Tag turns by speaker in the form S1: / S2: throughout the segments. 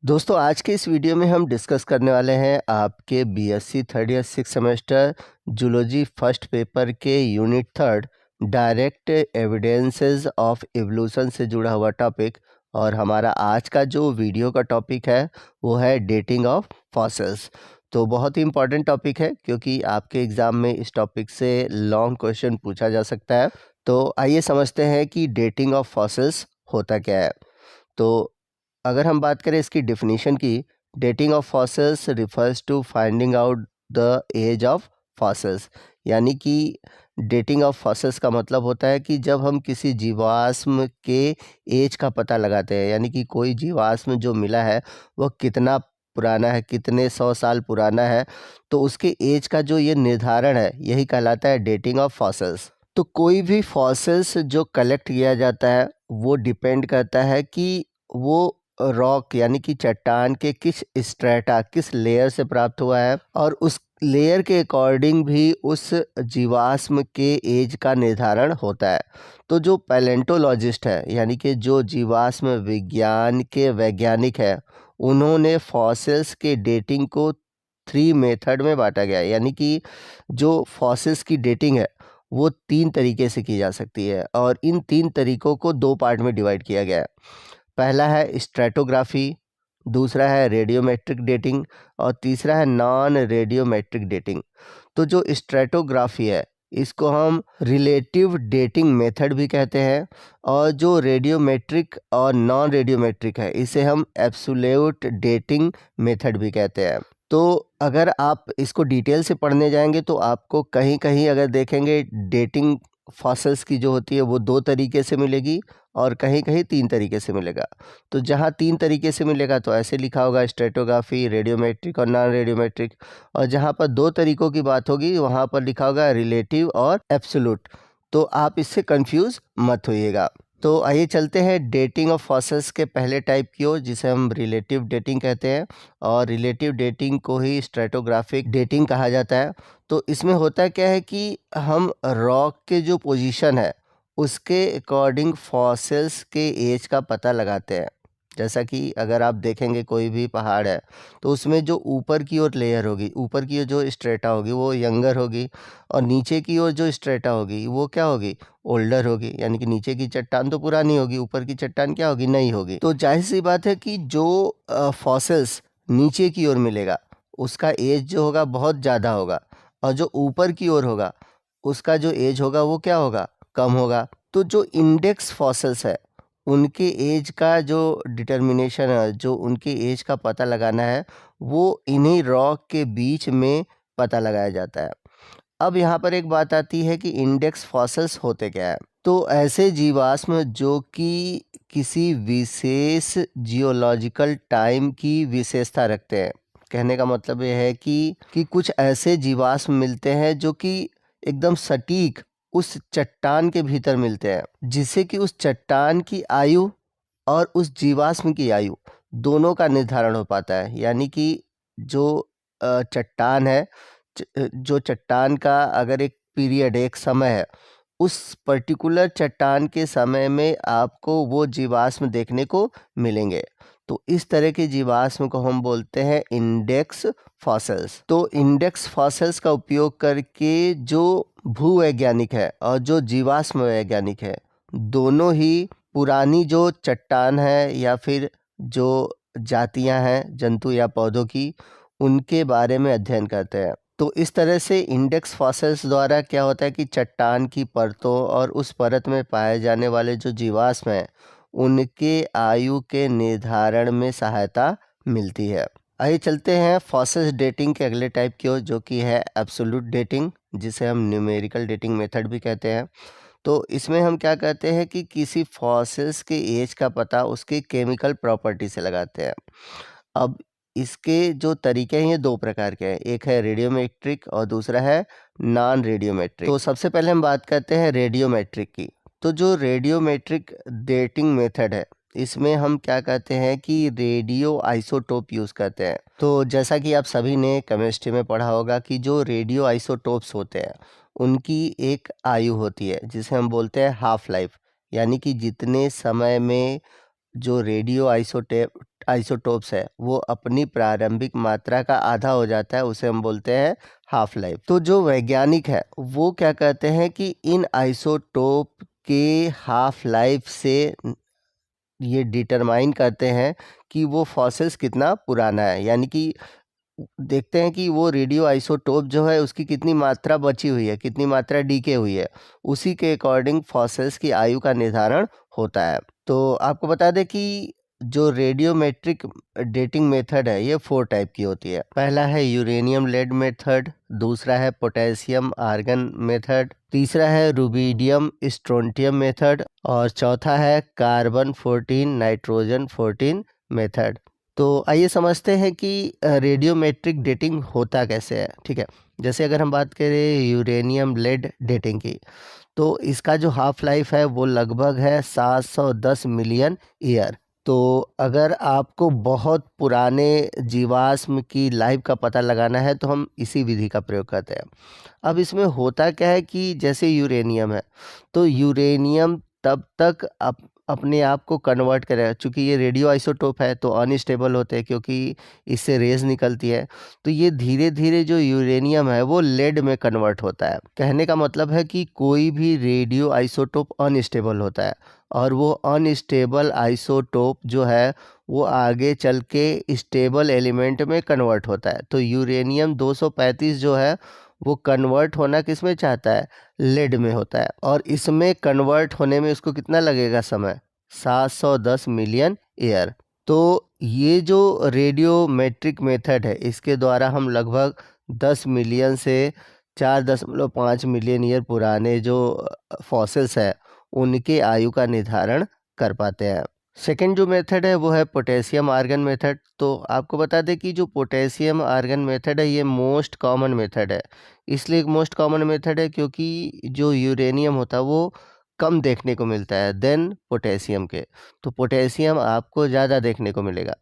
S1: दोस्तों आज के इस वीडियो में हम डिस्कस करने वाले हैं आपके BSc third year six semester zoology first paper के unit third direct evidences of evolution से जुड़ा हुआ टॉपिक। और हमारा आज का जो वीडियो का टॉपिक है वो है डेटिंग ऑफ फॉसिल्स। तो बहुत ही इम्पॉर्टेंट टॉपिक है क्योंकि आपके एग्ज़ाम में इस टॉपिक से लॉन्ग क्वेश्चन पूछा जा सकता है। तो आइए समझते हैं कि डेटिंग ऑफ फॉसिल्स होता क्या है। तो अगर हम बात करें इसकी डेफिनेशन की, dating of fossils refers to finding out the age of fossils. यानी कि डेटिंग ऑफ फॉसिल्स का मतलब होता है कि जब हम किसी जीवाश्म के एज का पता लगाते हैं, यानी कि कोई जीवाश्म जो मिला है वह कितना पुराना है, कितने 100 साल पुराना है, तो उसके एज का जो ये निर्धारण है यही कहलाता है डेटिंग ऑफ फॉसिल्स। तो कोई भी फॉसिल्स जो कलेक्ट किया जाता है वो डिपेंड करता है कि वो रॉक यानी कि चट्टान के किस स्ट्रेटा किस लेयर से प्राप्त हुआ है, और उस लेयर के अकॉर्डिंग भी उस जीवाश्म के एज का निर्धारण होता है। तो जो पैलेंटोलॉजिस्ट है यानी कि जो जीवाश्म विज्ञान के वैज्ञानिक है, उन्होंने फॉसिल्स के डेटिंग को 3 मेथड में बांटा गया है। यानी कि जो फॉसिल्स की डेटिंग है वो 3 तरीके से की जा सकती है, और इन 3 तरीकों को 2 पार्ट में डिवाइड किया गया है। पहला है स्ट्रेटोग्राफी, दूसरा है रेडियोमेट्रिक डेटिंग, और तीसरा है नॉन रेडियोमेट्रिक डेटिंग। तो जो स्ट्रेटोग्राफी है इसको हम रिलेटिव डेटिंग मेथड भी कहते हैं, और जो रेडियोमेट्रिक और नॉन रेडियोमेट्रिक है इसे हम एब्सोल्यूट डेटिंग मेथड भी कहते हैं। तो अगर आप इसको डिटेल से पढ़ने जाएंगे तो आपको कहीं कहीं अगर देखेंगे डेटिंग फॉसिल्स की जो होती है वो 2 तरीके से मिलेगी, और कहीं कहीं 3 तरीके से मिलेगा। तो जहाँ 3 तरीके से मिलेगा तो ऐसे लिखा होगा स्ट्रेटोग्राफी, रेडियोमेट्रिक और नॉन रेडियोमेट्रिक, और जहाँ पर 2 तरीकों की बात होगी वहाँ पर लिखा होगा रिलेटिव और एब्सोल्यूट। तो आप इससे कंफ्यूज मत होइएगा। तो आइए चलते हैं डेटिंग ऑफ फॉसिल्स के पहले टाइप की ओर, जिसे हम रिलेटिव डेटिंग कहते हैं, और रिलेटिव डेटिंग को ही स्ट्रेटोग्राफिक डेटिंग कहा जाता है। तो इसमें होता क्या है कि हम रॉक के जो पोजीशन है उसके अकॉर्डिंग फॉसिल्स के एज का पता लगाते हैं। जैसा कि अगर आप देखेंगे कोई भी पहाड़ है तो उसमें जो ऊपर की ओर लेयर होगी, ऊपर की ओर जो स्ट्रेटा होगी वो यंगर होगी, और नीचे की ओर जो स्ट्रेटा होगी वो क्या होगी, ओल्डर होगी। यानी कि नीचे की चट्टान तो पुरानी होगी, ऊपर की चट्टान क्या होगी, नई होगी। तो जाहिर सी बात है कि जो फॉसिल्स नीचे की ओर मिलेगा उसका एज जो होगा बहुत ज़्यादा होगा, और जो ऊपर की ओर होगा उसका जो एज होगा वो क्या होगा, कम होगा। तो जो इंडेक्स फॉसिल्स है उनके एज का जो डिटर्मिनेशन है, जो उनके एज का पता लगाना है, वो इन्हीं रॉक के बीच में पता लगाया जाता है। अब यहाँ पर एक बात आती है कि इंडेक्स फॉसिल्स होते क्या है। तो ऐसे जीवाश्म जो कि किसी विशेष जियोलॉजिकल टाइम की विशेषता रखते हैं। कहने का मतलब ये है कि कुछ ऐसे जीवाश्म मिलते हैं जो कि एकदम सटीक उस चट्टान के भीतर मिलते हैं, जिससे कि उस चट्टान की आयु और उस जीवाश्म की आयु दोनों का निर्धारण हो पाता है। यानी कि जो चट्टान है, जो चट्टान का अगर एक पीरियड, एक समय है, उस पर्टिकुलर चट्टान के समय में आपको वो जीवाश्म देखने को मिलेंगे। तो इस तरह के जीवाश्म को हम बोलते हैं इंडेक्स फॉसिल्स। तो इंडेक्स फॉसिल्स का उपयोग करके जो भूवैज्ञानिक है और जो जीवाश्म वैज्ञानिक है, दोनों ही पुरानी जो चट्टान है या फिर जो जातियां हैं जंतु या पौधों की, उनके बारे में अध्ययन करते हैं। तो इस तरह से इंडेक्स फॉसिल्स द्वारा क्या होता है कि चट्टान की परतों और उस परत में पाए जाने वाले जो जीवाश्म हैं उनके आयु के निर्धारण में सहायता मिलती है। आइए चलते हैं फॉसिल्स डेटिंग के अगले टाइप की ओर, जो कि है एब्सोल्यूट डेटिंग, जिसे हम न्यूमेरिकल डेटिंग मेथड भी कहते हैं। तो इसमें हम क्या कहते हैं कि किसी फॉसिल्स के एज का पता उसके केमिकल प्रॉपर्टी से लगाते हैं। अब इसके जो तरीके हैं ये 2 प्रकार के हैं, एक है रेडियोमेट्रिक और दूसरा है नॉन रेडियोमेट्रिक। तो सबसे पहले हम बात करते हैं रेडियोमेट्रिक की। तो जो रेडियोमेट्रिक डेटिंग मेथड है इसमें हम क्या कहते हैं कि रेडियो आइसोटोप यूज़ करते हैं। तो जैसा कि आप सभी ने केमिस्ट्री में पढ़ा होगा कि जो रेडियो आइसोटोप्स होते हैं उनकी एक आयु होती है जिसे हम बोलते हैं हाफ लाइफ। यानी कि जितने समय में जो रेडियो आइसोटोप्स है वो अपनी प्रारंभिक मात्रा का आधा हो जाता है, उसे हम बोलते हैं हाफ लाइफ। तो जो वैज्ञानिक है वो क्या कहते हैं कि इन आइसोटोप के हाफ लाइफ से ये डिटरमाइन करते हैं कि वो फॉसिल्स कितना पुराना है, यानी कि देखते हैं कि वो रेडियो आइसोटोप जो है उसकी कितनी मात्रा बची हुई है, कितनी मात्रा डीके हुई है, उसी के अकॉर्डिंग फॉसिल्स की आयु का निर्धारण होता है। तो आपको बता दें कि जो रेडियोमेट्रिक डेटिंग मेथड है ये 4 टाइप की होती है। पहला है यूरेनियम लेड मेथड, दूसरा है पोटेशियम आर्गन मेथड, तीसरा है रुबिडियम स्ट्रोंटियम मेथड और चौथा है कार्बन 14 नाइट्रोजन 14 मेथड। तो आइए समझते हैं कि रेडियोमेट्रिक डेटिंग होता कैसे है। ठीक है, जैसे अगर हम बात करें यूरेनियम लेड डेटिंग की, तो इसका जो हाफ लाइफ है वो लगभग है 710 मिलियन ईयर। तो अगर आपको बहुत पुराने जीवाश्म की लाइफ का पता लगाना है तो हम इसी विधि का प्रयोग करते हैं। अब इसमें होता क्या है कि जैसे यूरेनियम है, तो यूरेनियम तब तक अपने आप को कन्वर्ट करेगा, चूँकि ये रेडियो आइसोटोप है तो अनस्टेबल होते हैं क्योंकि इससे रेज़ निकलती है। तो ये धीरे-धीरे जो यूरेनियम है वो लेड में कन्वर्ट होता है। कहने का मतलब है कि कोई भी रेडियो आइसोटोप अनस्टेबल होता है और वो अनस्टेबल आइसोटोप जो है वो आगे चल के स्टेबल एलिमेंट में कन्वर्ट होता है। तो यूरेनियम 235 जो है वो कन्वर्ट होना किस में चाहता है, लेड में होता है, और इसमें कन्वर्ट होने में उसको कितना लगेगा समय, 710 मिलियन ईयर। तो ये जो रेडियोमेट्रिक मेथड है इसके द्वारा हम लगभग 10 मिलियन से 4.5 मिलियन ईयर पुराने जो फॉसिल्स है उनके आयु का निर्धारण कर पाते हैं। सेकेंड जो मेथड है वो है पोटेशियम आर्गन मेथड। तो आपको बता दें कि जो पोटेशियम आर्गन मेथड है ये मोस्ट कॉमन मेथड है। इसलिए मोस्ट कॉमन मेथड है क्योंकि जो यूरेनियम होता है वो कम देखने को मिलता है देन पोटेशियम के, तो पोटेशियम आपको ज़्यादा देखने को मिलेगा।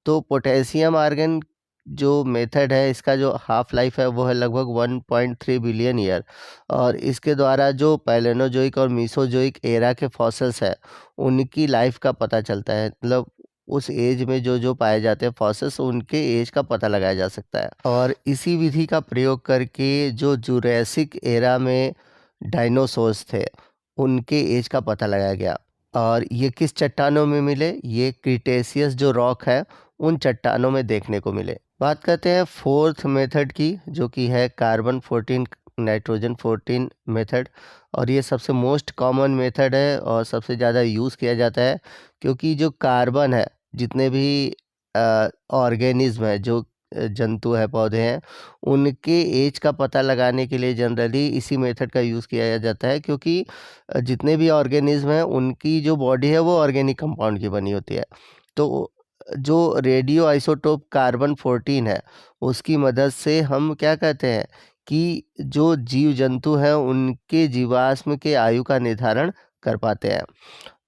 S1: तो पोटेशियम आर्गन जो मेथड है इसका जो हाफ लाइफ है वो है लगभग 1.3 बिलियन ईयर, और इसके द्वारा जो पैलेनोजोइक और मीसोजोइक एरा के फॉसिल्स है उनकी लाइफ का पता चलता है, मतलब उस एज में जो जो पाए जाते हैं फॉसिल्स उनके एज का पता लगाया जा सकता है। और इसी विधि का प्रयोग करके जो जुरैसिक एरा में डायनासोर्स थे उनके एज का पता लगाया गया। और ये किस चट्टानों में मिले, ये क्रिटेशियस जो रॉक है उन चट्टानों में देखने को मिले। बात करते हैं फोर्थ मेथड की जो कि है कार्बन 14 नाइट्रोजन 14 मेथड, और ये सबसे मोस्ट कॉमन मेथड है और सबसे ज़्यादा यूज़ किया जाता है क्योंकि जो कार्बन है, जितने भी ऑर्गेनिज्म है, जो जंतु है, पौधे हैं, उनके एज का पता लगाने के लिए जनरली इसी मेथड का यूज़ किया जाता है क्योंकि जितने भी ऑर्गेनिज्म हैं उनकी जो बॉडी है वो ऑर्गेनिक कंपाउंड की बनी होती है। तो जो रेडियो आइसोटोप कार्बन 14 है उसकी मदद से हम क्या कहते हैं कि जो जीव जंतु हैं उनके जीवाश्म के आयु का निर्धारण कर पाते हैं।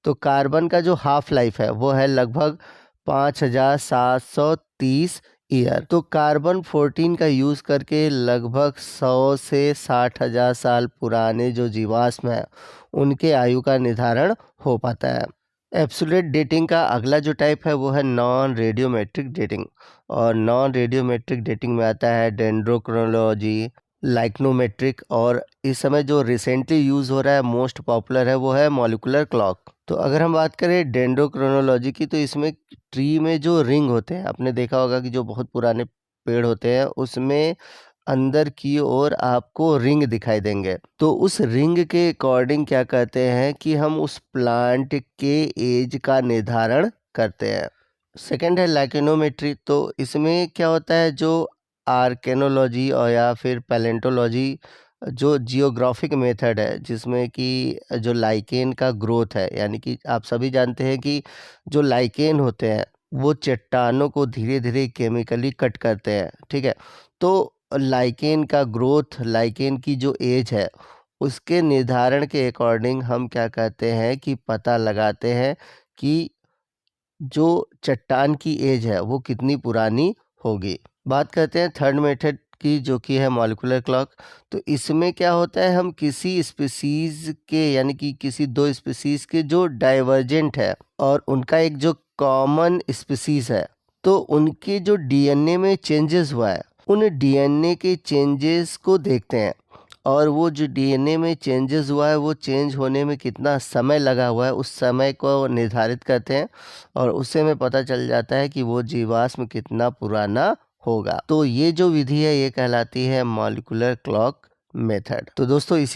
S1: तो कार्बन का जो हाफ लाइफ है वो है लगभग 5730 ईयर। तो कार्बन 14 का यूज़ करके लगभग 100 से 60,000 साल पुराने जो जीवाश्म है उनके आयु का निर्धारण हो पाता है। एब्सोल्यूट डेटिंग का अगला जो टाइप है वो है नॉन रेडियोमेट्रिक डेटिंग, और नॉन रेडियोमेट्रिक डेटिंग में आता है डेंड्रोक्रोनोलॉजी, लाइक्नोमेट्रिक, और इस समय जो रिसेंटली यूज़ हो रहा है, मोस्ट पॉपुलर है, वो है मॉलिक्यूलर क्लॉक। तो अगर हम बात करें डेंड्रोक्रोनोलॉजी की, तो इसमें ट्री में जो रिंग होते हैं, आपने देखा होगा कि जो बहुत पुराने पेड़ होते हैं उसमें अंदर की ओर आपको रिंग दिखाई देंगे। तो उस रिंग के अकॉर्डिंग क्या कहते हैं कि हम उस प्लांट के एज का निर्धारण करते हैं। सेकंड है लाइकेनोमेट्री। तो इसमें क्या होता है, जो आर्केनोलॉजी और या फिर पैलेंटोलॉजी जो जियोग्राफिक मेथड है जिसमें कि जो लाइकेन का ग्रोथ है, यानी कि आप सभी जानते हैं कि जो लाइकेन होते हैं वो चट्टानों को धीरे धीरे केमिकली कट करते हैं। ठीक है, तो लाइकेन का ग्रोथ, लाइकेन की जो एज है उसके निर्धारण के अकॉर्डिंग हम क्या कहते हैं कि पता लगाते हैं कि जो चट्टान की एज है वो कितनी पुरानी होगी। बात करते हैं थर्ड मेथड की जो कि है मॉलिक्यूलर क्लॉक। तो इसमें क्या होता है, हम किसी स्पीसीज़ के यानी कि किसी 2 स्पीसीज़ के जो डाइवर्जेंट है और उनका एक जो कॉमन स्पीसीज़ है, तो उनके जो डीएनए में चेंजेस हुआ है, उन डीएनए के चेंजेस को देखते हैं और वो जो डीएनए में चेंजेस हुआ है वो चेंज होने में कितना समय लगा हुआ है उस समय को निर्धारित करते हैं और उससे हमें पता चल जाता है कि वो जीवाश्म कितना पुराना होगा। तो ये जो विधि है ये कहलाती है मॉलिक्यूलर क्लॉक मेथड। तो दोस्तों इसी